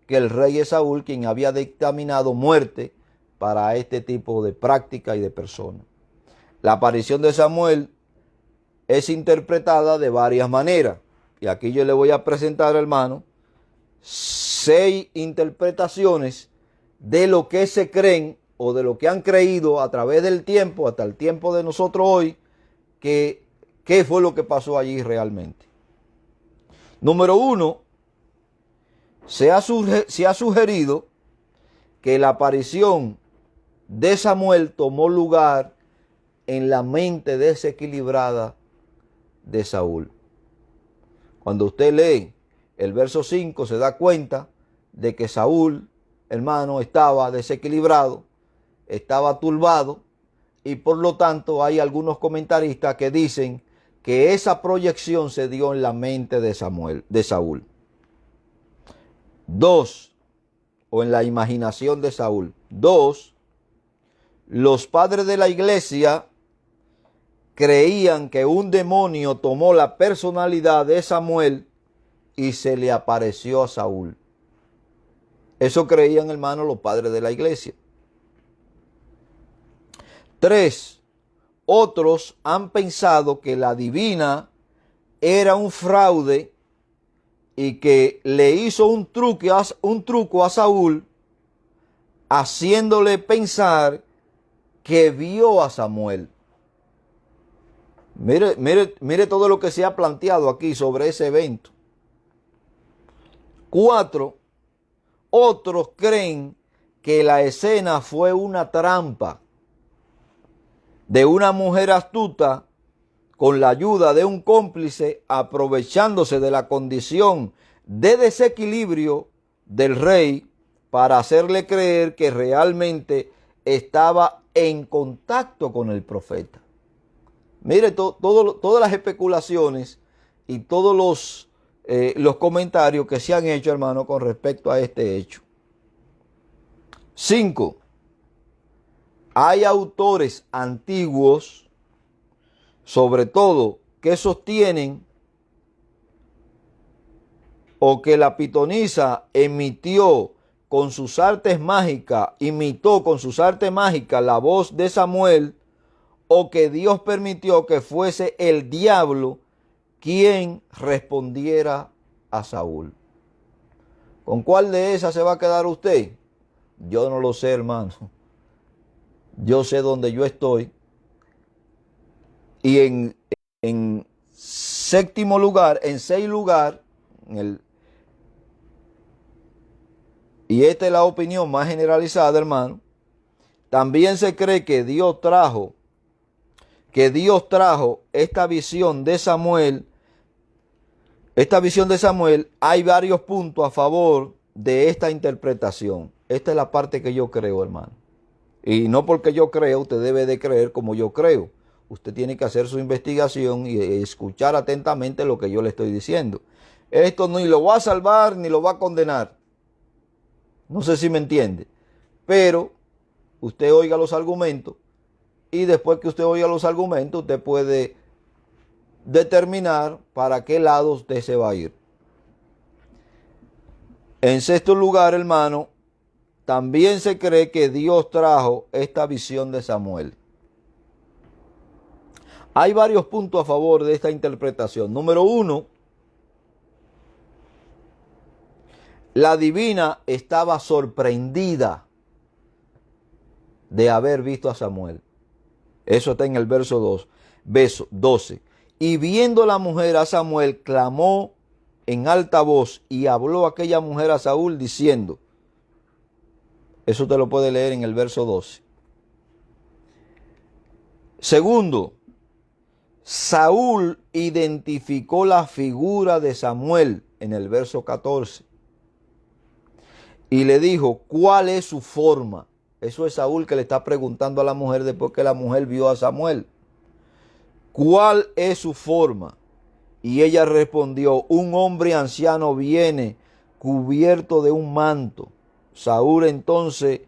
que el rey Saúl, quien había dictaminado muerte para este tipo de práctica y de persona. La aparición de Samuel es interpretada de varias maneras. Y aquí yo le voy a presentar, hermano, 6 interpretaciones de lo que se creen o de lo que han creído a través del tiempo, hasta el tiempo de nosotros hoy, que qué fue lo que pasó allí realmente. Número 1, se ha sugerido que la aparición de Samuel tomó lugar en la mente desequilibrada de Saúl. Cuando usted lee el verso 5, se da cuenta de que Saúl, hermano, estaba desequilibrado, estaba turbado, y por lo tanto hay algunos comentaristas que dicen que esa proyección se dio en la mente de Saúl. 2, o en la imaginación de Saúl. 2, los padres de la iglesia creían que un demonio tomó la personalidad de Samuel y se le apareció a Saúl. Eso creían, hermano, los padres de la iglesia. 3, Otros han pensado que la divina era un fraude y que le hizo un truco a Saúl, haciéndole pensar que vio a Samuel. Mire todo lo que se ha planteado aquí sobre ese evento. 4. Otros creen que la escena fue una trampa de una mujer astuta con la ayuda de un cómplice, aprovechándose de la condición de desequilibrio del rey para hacerle creer que realmente estaba en contacto con el profeta. Mire todas las especulaciones y todos los comentarios que se han hecho, hermano, con respecto a este hecho. 5. Hay autores antiguos, sobre todo, que sostienen o que la pitonisa imitó con sus artes mágicas la voz de Samuel, o que Dios permitió que fuese el diablo quien respondiera a Saúl. ¿Con cuál de esas se va a quedar usted? Yo no lo sé, hermano. Yo sé dónde yo estoy. Y en sexto lugar, y esta es la opinión más generalizada, hermano, también se cree que Dios trajo esta visión de Samuel. Esta visión de Samuel, hay varios puntos a favor de esta interpretación. Esta es la parte que yo creo, hermano. Y no porque yo creo, usted debe de creer como yo creo. Usted tiene que hacer su investigación y escuchar atentamente lo que yo le estoy diciendo. Esto ni lo va a salvar ni lo va a condenar. No sé si me entiende. Pero usted oiga los argumentos y después que usted oiga los argumentos, usted puede determinar para qué lado usted se va a ir. En sexto lugar, hermano, también se cree que Dios trajo esta visión de Samuel. Hay varios puntos a favor de esta interpretación. Número 1, la divina estaba sorprendida de haber visto a Samuel. Eso está en el verso 12. Y viendo la mujer a Samuel, clamó en alta voz y habló aquella mujer a Saúl diciendo, eso usted lo puede leer en el verso 12. Segundo, Saúl identificó la figura de Samuel en el verso 14 y le dijo, ¿cuál es su forma? Eso es Saúl que le está preguntando a la mujer después que la mujer vio a Samuel. ¿Cuál es su forma? Y ella respondió, un hombre anciano viene cubierto de un manto. Saúl entonces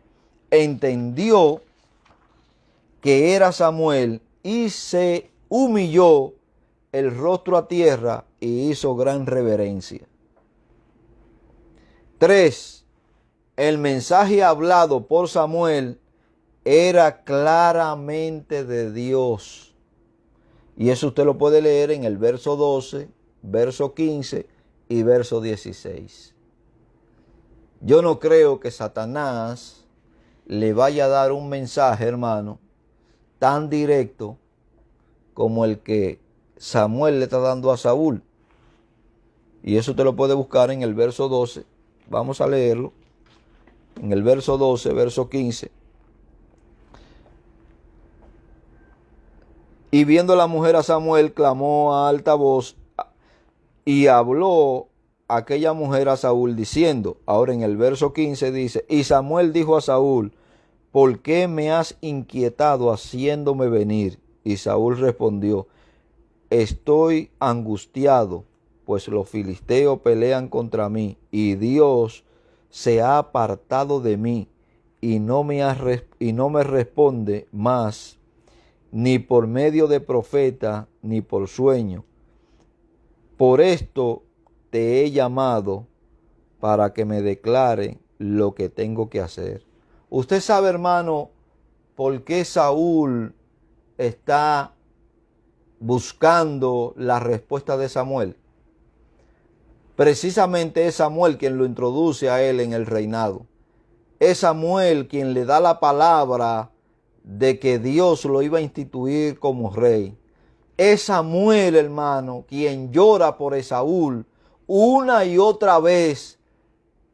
entendió que era Samuel y se humilló el rostro a tierra y hizo gran reverencia. 3. El mensaje hablado por Samuel era claramente de Dios. Y eso usted lo puede leer en el verso 12, verso 15 y verso 16. Yo no creo que Satanás le vaya a dar un mensaje, hermano, tan directo como el que Samuel le está dando a Saúl. Y eso te lo puede buscar en el verso 12. Vamos a leerlo. En el verso 12, verso 15. Y viendo la mujer a Samuel, clamó a alta voz y habló aquella mujer a Saúl diciendo, ahora en el verso 15 dice, y Samuel dijo a Saúl, ¿por qué me has inquietado haciéndome venir? Y Saúl respondió, estoy angustiado, pues los filisteos pelean contra mí, y Dios se ha apartado de mí, y no me responde más, ni por medio de profeta, ni por sueño. Por esto te he llamado, para que me declare lo que tengo que hacer. Usted sabe, hermano, por qué Saúl está buscando la respuesta de Samuel? Precisamente es Samuel quien lo introduce a él en el reinado. Es Samuel quien le da la palabra de que Dios lo iba a instituir como rey. Es Samuel, hermano, quien llora por Esaú una y otra vez,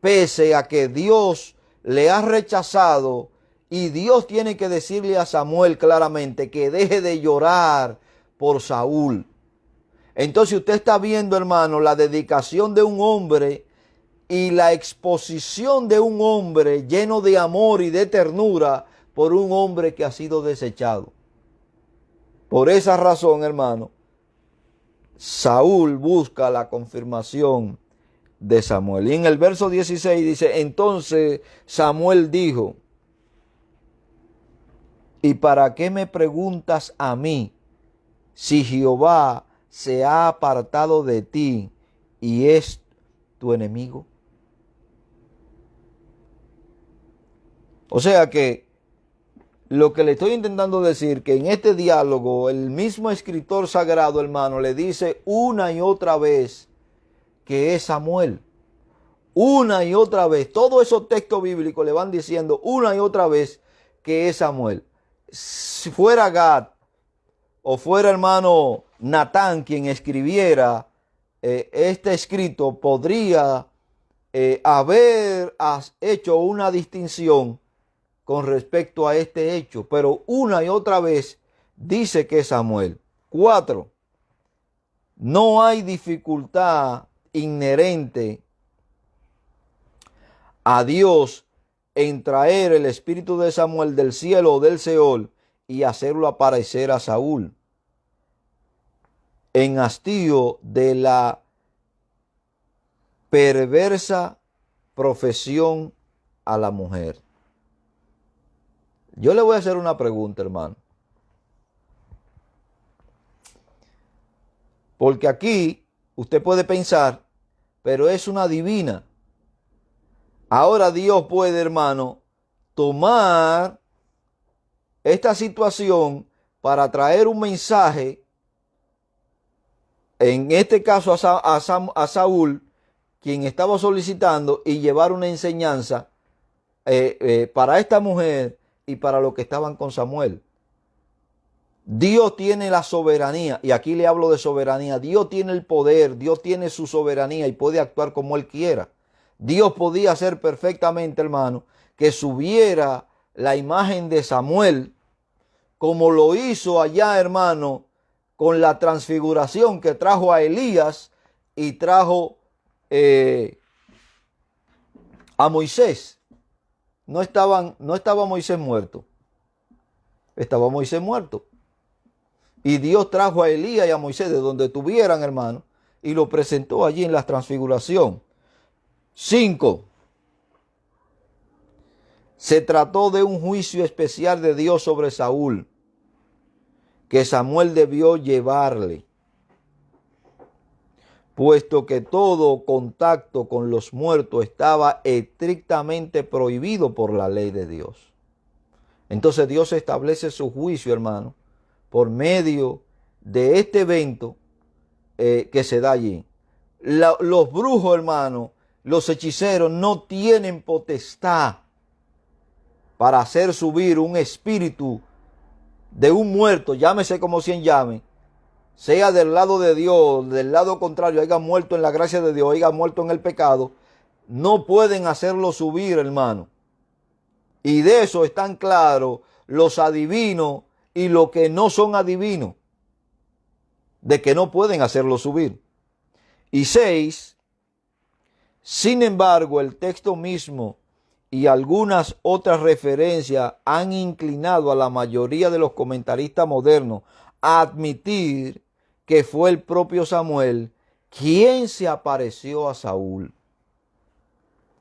pese a que Dios le ha rechazado, y Dios tiene que decirle a Samuel claramente que deje de llorar por Saúl. Entonces usted está viendo, hermano, la dedicación de un hombre y la exposición de un hombre lleno de amor y de ternura por un hombre que ha sido desechado. Por esa razón, hermano, Saúl busca la confirmación de Samuel. Y en el verso 16 dice, entonces Samuel dijo, ¿y para qué me preguntas a mí si Jehová se ha apartado de ti y es tu enemigo? O sea que lo que le estoy intentando decir, que en este diálogo el mismo escritor sagrado, hermano, le dice una y otra vez que es Samuel. Una y otra vez. Todos esos textos bíblicos le van diciendo una y otra vez que es Samuel. Si fuera Gad o fuera, hermano, Natán quien escribiera este escrito, podría haber hecho una distinción con respecto a este hecho, pero una y otra vez dice que es Samuel. 4. No hay dificultad inherente a Dios en traer el espíritu de Samuel del cielo o del Seol y hacerlo aparecer a Saúl en hastío de la perversa profesión a la mujer. Yo le voy a hacer una pregunta, hermano. Porque aquí usted puede pensar, pero es una divina. Ahora Dios puede, hermano, tomar esta situación para traer un mensaje, en este caso a Saúl, quien estaba solicitando, y llevar una enseñanza para esta mujer y para los que estaban con Samuel. Dios tiene la soberanía, y aquí le hablo de soberanía. Dios tiene el poder, Dios tiene su soberanía y puede actuar como Él quiera. Dios podía hacer perfectamente, hermano, que subiera la imagen de Samuel, como lo hizo allá, hermano, con la transfiguración que trajo a Elías y trajo a Moisés. No estaba Moisés muerto. Estaba Moisés muerto. Y Dios trajo a Elías y a Moisés de donde tuvieran, hermano, y lo presentó allí en la transfiguración. 5. Se trató de un juicio especial de Dios sobre Saúl, que Samuel debió llevarle, puesto que todo contacto con los muertos estaba estrictamente prohibido por la ley de Dios. Entonces Dios establece su juicio, hermano, por medio de este evento que se da allí. Los brujos, hermano, los hechiceros no tienen potestad para hacer subir un espíritu de un muerto, llámese como quien llame, sea del lado de Dios, del lado contrario, haya muerto en la gracia de Dios, haya muerto en el pecado, no pueden hacerlo subir, hermano. Y de eso están claros los adivinos y los que no son adivinos, de que no pueden hacerlo subir. Y 6, sin embargo, el texto mismo y algunas otras referencias han inclinado a la mayoría de los comentaristas modernos a admitir que fue el propio Samuel quien se apareció a Saúl.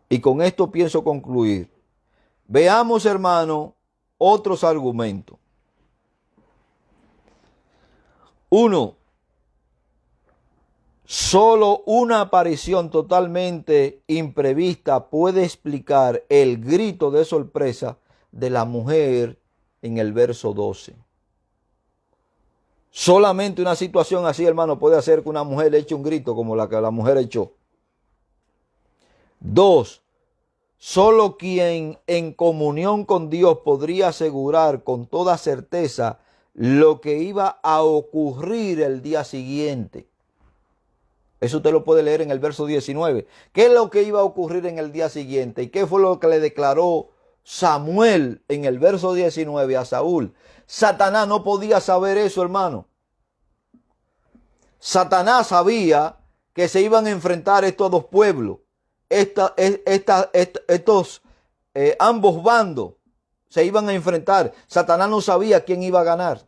Y con esto pienso concluir. Veamos, hermano, otros argumentos. 1. Solo una aparición totalmente imprevista puede explicar el grito de sorpresa de la mujer en el verso 12. Solamente una situación así, hermano, puede hacer que una mujer eche un grito como la que la mujer echó. 2. Solo quien en comunión con Dios podría asegurar con toda certeza lo que iba a ocurrir el día siguiente. Eso usted lo puede leer en el verso 19. ¿Qué es lo que iba a ocurrir en el día siguiente? ¿Y qué fue lo que le declaró Samuel en el verso 19 a Saúl? Satanás no podía saber eso, hermano. Satanás sabía que se iban a enfrentar estos dos pueblos, ambos bandos se iban a enfrentar. Satanás no sabía quién iba a ganar.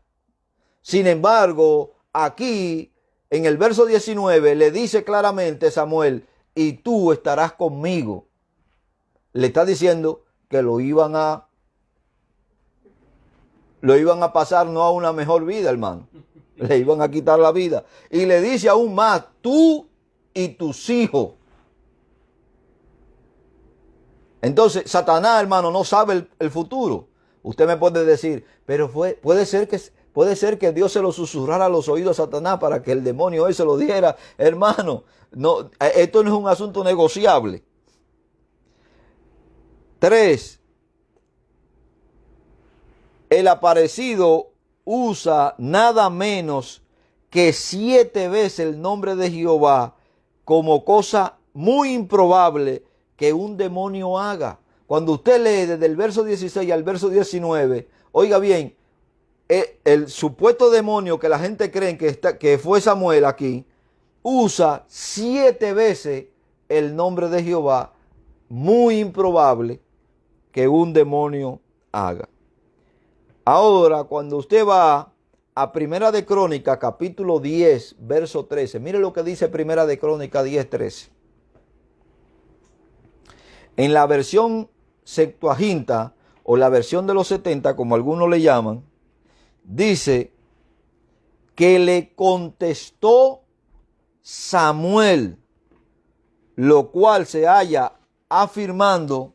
Sin embargo, aquí en el verso 19 le dice claramente Samuel, y tú estarás conmigo. Le está diciendo que lo iban a pasar no a una mejor vida, hermano. Le iban a quitar la vida. Y le dice aún más, tú y tus hijos. Entonces, Satanás, hermano, no sabe el futuro. Usted me puede decir, pero puede ser que Dios se lo susurrara a los oídos a Satanás para que el demonio ese lo diera. Hermano, no, esto no es un asunto negociable. 3. El aparecido usa nada menos que 7 veces el nombre de Jehová como cosa muy improbable que un demonio haga. Cuando usted lee desde el verso 16 al verso 19, oiga bien, el supuesto demonio que la gente cree que fue Samuel aquí, usa 7 veces el nombre de Jehová, muy improbable que un demonio haga. Ahora, cuando usted va a Primera de Crónica, capítulo 10, verso 13, mire lo que dice Primera de Crónica 10, 13. En la versión Septuaginta, o la versión de los 70, como algunos le llaman, dice que le contestó Samuel, lo cual se haya afirmado,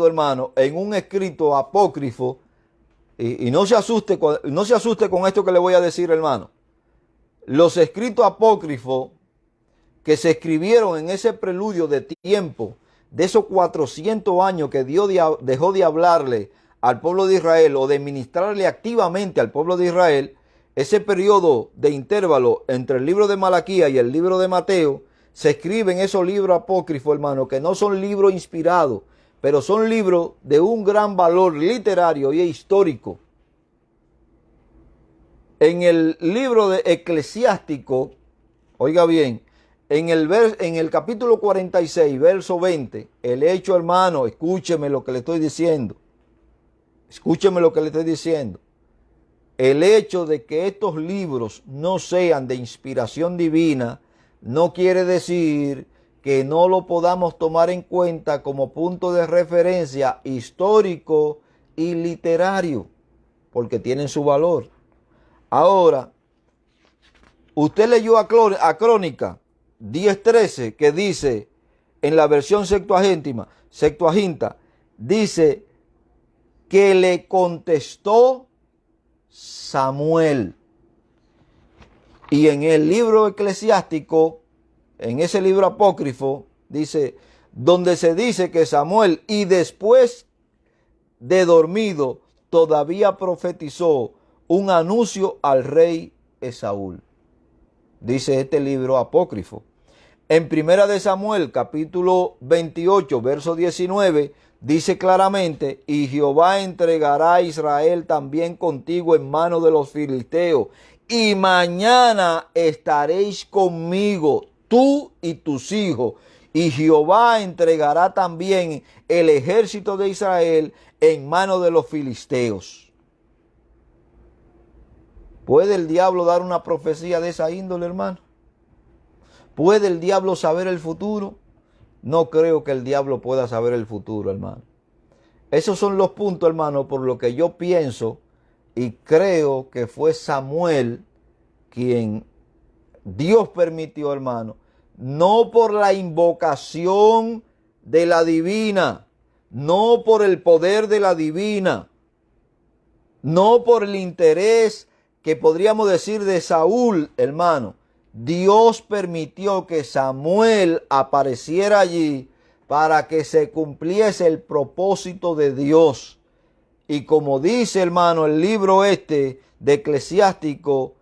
hermano, en un escrito apócrifo. Y no se asuste con esto que le voy a decir, hermano. Los escritos apócrifos que se escribieron en ese preludio de tiempo, de esos 400 años que Dios dejó de hablarle al pueblo de Israel o de ministrarle activamente al pueblo de Israel, ese periodo de intervalo entre el libro de Malaquías y el libro de Mateo, se escriben esos libros apócrifos, hermano, que no son libros inspirados, pero son libros de un gran valor literario y histórico. En el libro de Eclesiástico, oiga bien, en el capítulo 46, verso 20, el hecho, hermano, escúcheme lo que le estoy diciendo. Escúcheme lo que le estoy diciendo. El hecho de que estos libros no sean de inspiración divina no quiere decir que no lo podamos tomar en cuenta como punto de referencia histórico y literario, porque tienen su valor. Ahora, usted leyó a Crónica 10:13, que dice, en la versión Septuaginta, dice que le contestó Samuel. Y en el libro eclesiástico, en ese libro apócrifo, dice, donde se dice que Samuel, y después de dormido, todavía profetizó un anuncio al rey Esaúl. Dice este libro apócrifo. En Primera de Samuel, capítulo 28, verso 19, dice claramente, y Jehová entregará a Israel también contigo en manos de los filisteos, y mañana estaréis conmigo, tú y tus hijos, y Jehová entregará también el ejército de Israel en manos de los filisteos. ¿Puede el diablo dar una profecía de esa índole, hermano? ¿Puede el diablo saber el futuro? No creo que el diablo pueda saber el futuro, hermano. Esos son los puntos, hermano, por lo que yo pienso y creo que fue Samuel quien Dios permitió, hermano, no por la invocación de la divina, no por el poder de la divina, no por el interés que podríamos decir de Saúl, hermano. Dios permitió que Samuel apareciera allí para que se cumpliese el propósito de Dios. Y como dice, hermano, el libro de Eclesiástico,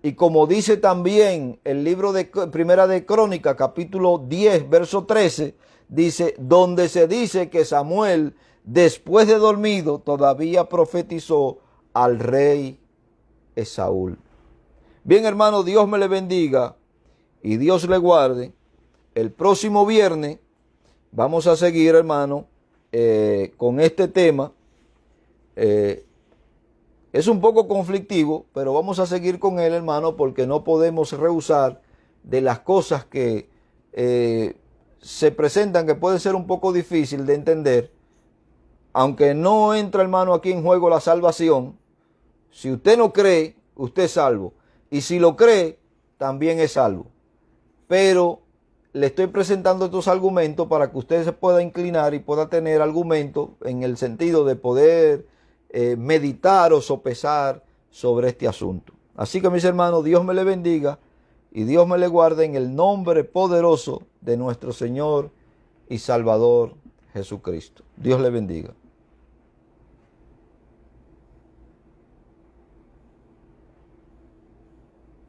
y como dice también el libro de Primera de Crónicas, capítulo 10, verso 13, dice, donde se dice que Samuel, después de dormido, todavía profetizó al rey Saúl. Bien, hermano, Dios me le bendiga y Dios le guarde. El próximo viernes vamos a seguir, hermano, con este tema. Es un poco conflictivo, pero vamos a seguir con él, hermano, porque no podemos rehusar de las cosas que se presentan, que pueden ser un poco difícil de entender. Aunque no entra, hermano, aquí en juego la salvación. Si usted no cree, usted es salvo. Y si lo cree, también es salvo. Pero le estoy presentando estos argumentos para que usted se pueda inclinar y pueda tener argumentos en el sentido de poder meditar o sopesar sobre este asunto. Así que, mis hermanos, Dios me le bendiga y Dios me le guarde en el nombre poderoso de nuestro Señor y Salvador Jesucristo. Dios le bendiga.